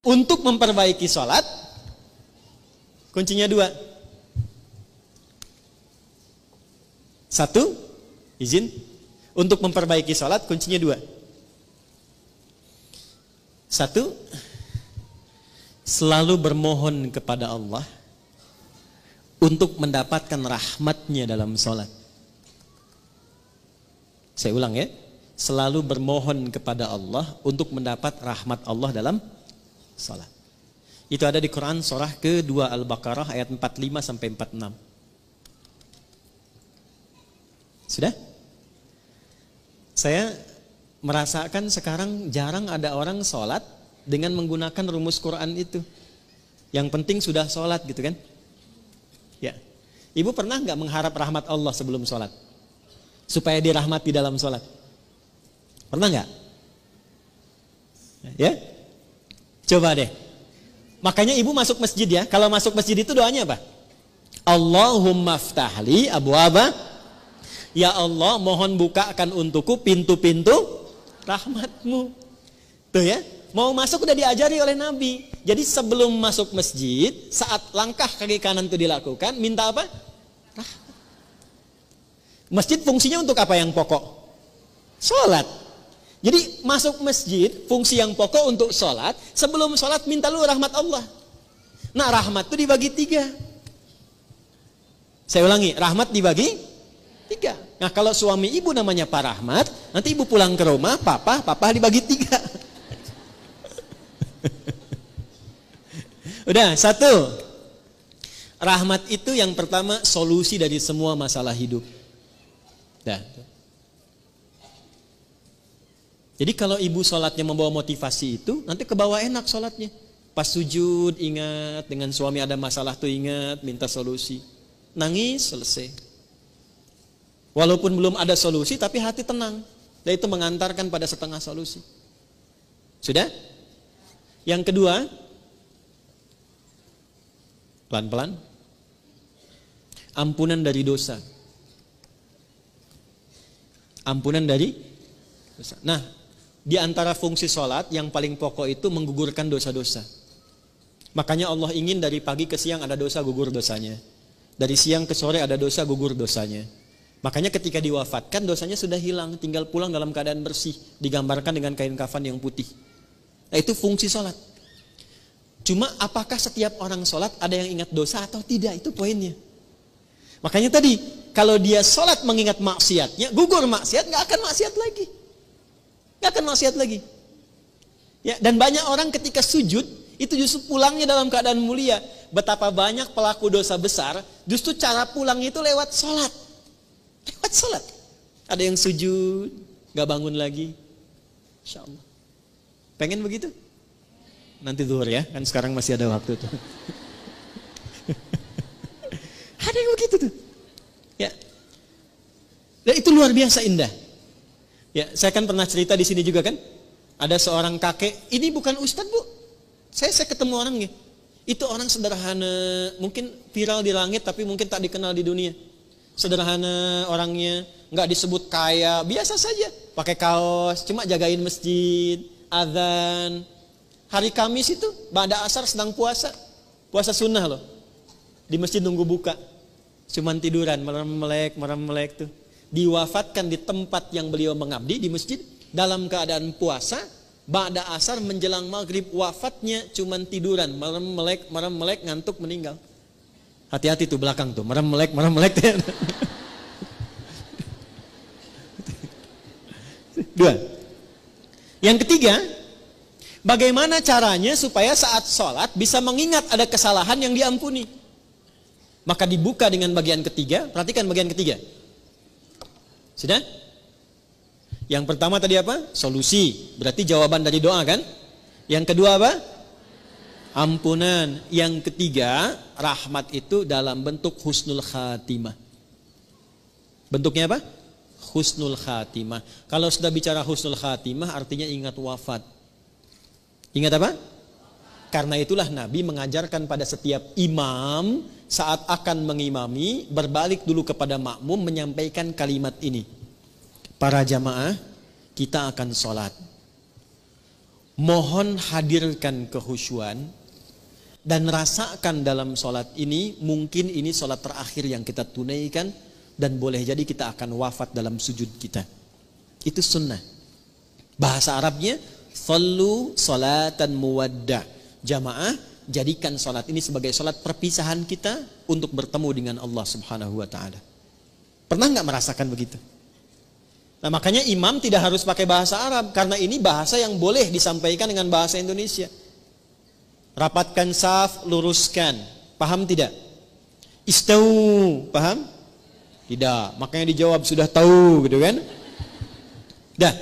Untuk memperbaiki sholat, kuncinya dua. Satu, izin. Untuk memperbaiki sholat, kuncinya dua. Satu, selalu bermohon kepada Allah untuk mendapatkan rahmatnya dalam sholat. Saya ulang ya. Selalu bermohon kepada Allah untuk mendapat rahmat Allah dalam sholat. Itu ada di Quran surah ke-2 Al-Baqarah ayat 45 sampai 46. Sudah? Saya merasakan sekarang jarang ada orang sholat dengan menggunakan rumus Quran itu. Yang penting sudah sholat gitu kan? Ya. Ibu pernah nggak mengharap rahmat Allah sebelum sholat? Supaya dirahmati dalam sholat? Pernah nggak? Ya? Coba deh. Makanya ibu masuk masjid ya. Kalau masuk masjid itu doanya apa? Allahumma ftahli abwaba. Ya Allah, mohon bukakan untukku pintu-pintu rahmatmu. Tuh ya. Mau masuk udah diajari oleh Nabi. Jadi sebelum masuk masjid, saat langkah kaki kanan itu dilakukan, minta apa? Rahmat. Masjid fungsinya untuk apa yang pokok? Sholat. Jadi masuk masjid, fungsi yang pokok untuk sholat. Sebelum sholat minta lu rahmat Allah. Nah rahmat itu dibagi 3. Saya ulangi, rahmat dibagi 3. Nah kalau suami ibu namanya Pak Rahmat, nanti ibu pulang ke rumah, papa dibagi 3. Udah, 1. Rahmat itu yang pertama solusi dari semua masalah hidup. Dah. Jadi kalau ibu sholatnya membawa motivasi itu, nanti ke bawah enak sholatnya. Pas sujud ingat, dengan suami ada masalah tuh ingat, minta solusi. Nangis, selesai. Walaupun belum ada solusi, tapi hati tenang. Dan itu mengantarkan pada setengah solusi. Sudah? Yang kedua, pelan-pelan, ampunan dari dosa. Ampunan dari dosa. Nah, di antara fungsi sholat yang paling pokok itu menggugurkan dosa-dosa. Makanya Allah ingin dari pagi ke siang ada dosa, gugur dosanya. Dari siang ke sore ada dosa, gugur dosanya. Makanya ketika diwafatkan dosanya sudah hilang, tinggal pulang dalam keadaan bersih, digambarkan dengan kain kafan yang putih. Nah, itu fungsi sholat. Cuma apakah setiap orang sholat ada yang ingat dosa atau tidak, itu poinnya. Makanya tadi kalau dia sholat mengingat maksiatnya, gugur maksiat, nggak akan maksiat lagi. Nggak akan maksiat lagi. Ya, dan banyak orang ketika sujud itu justru pulangnya dalam keadaan mulia. Betapa banyak pelaku dosa besar, justru cara pulang itu lewat sholat. Lewat sholat. Ada yang sujud, nggak bangun lagi. Insya Allah. Pengen begitu? Nanti zuhur ya, kan sekarang masih ada waktu tuh. Ada yang begitu tuh. Ya. Dan itu luar biasa indah. Ya, saya kan pernah cerita di sini juga kan. Ada seorang kakek, ini bukan ustadz bu. Saya ketemu orangnya. Itu orang sederhana, mungkin viral di langit tapi mungkin tak dikenal di dunia. Sederhana orangnya, nggak disebut kaya, biasa saja. Pakai kaos, cuma jagain masjid, azan. Hari Kamis itu, ba'da asar sedang puasa. Puasa sunnah loh. Di masjid nunggu buka. Cuman tiduran, merem-melek tuh. Diwafatkan di tempat yang beliau mengabdi di masjid dalam keadaan puasa. Ba'da asar menjelang maghrib, wafatnya cuman tiduran, merem-melek ngantuk meninggal. Hati-hati tuh belakang tuh, merem-melek. Dua. Yang ketiga, bagaimana caranya supaya saat sholat bisa mengingat ada kesalahan yang diampuni. Maka dibuka dengan bagian ketiga. Perhatikan bagian ketiga. Sudah? Yang pertama tadi apa? Solusi. Berarti jawaban dari doa kan? Yang kedua apa? Ampunan. Yang ketiga, rahmat itu dalam bentuk husnul khatimah. Bentuknya apa? Husnul khatimah. Kalau sudah bicara husnul khatimah artinya ingat wafat. Ingat apa? Karena itulah Nabi mengajarkan pada setiap imam saat akan mengimami, berbalik dulu kepada makmum menyampaikan kalimat ini. Para jamaah, kita akan sholat. Mohon hadirkan kehusyuan dan rasakan dalam sholat ini, mungkin ini sholat terakhir yang kita tunaikan dan boleh jadi kita akan wafat dalam sujud kita. Itu sunnah. Bahasa Arabnya sallu salatan muwadda. Jamaah, jadikan sholat ini sebagai sholat perpisahan kita untuk bertemu dengan Allah Subhanahu wa ta'ala. Pernah nggak merasakan begitu? Nah, makanya imam tidak harus pakai bahasa Arab, karena ini bahasa yang boleh disampaikan dengan bahasa Indonesia. Rapatkan saf, luruskan. Paham tidak? Istau, paham? Tidak. Makanya dijawab sudah tahu, gitu kan? Dah.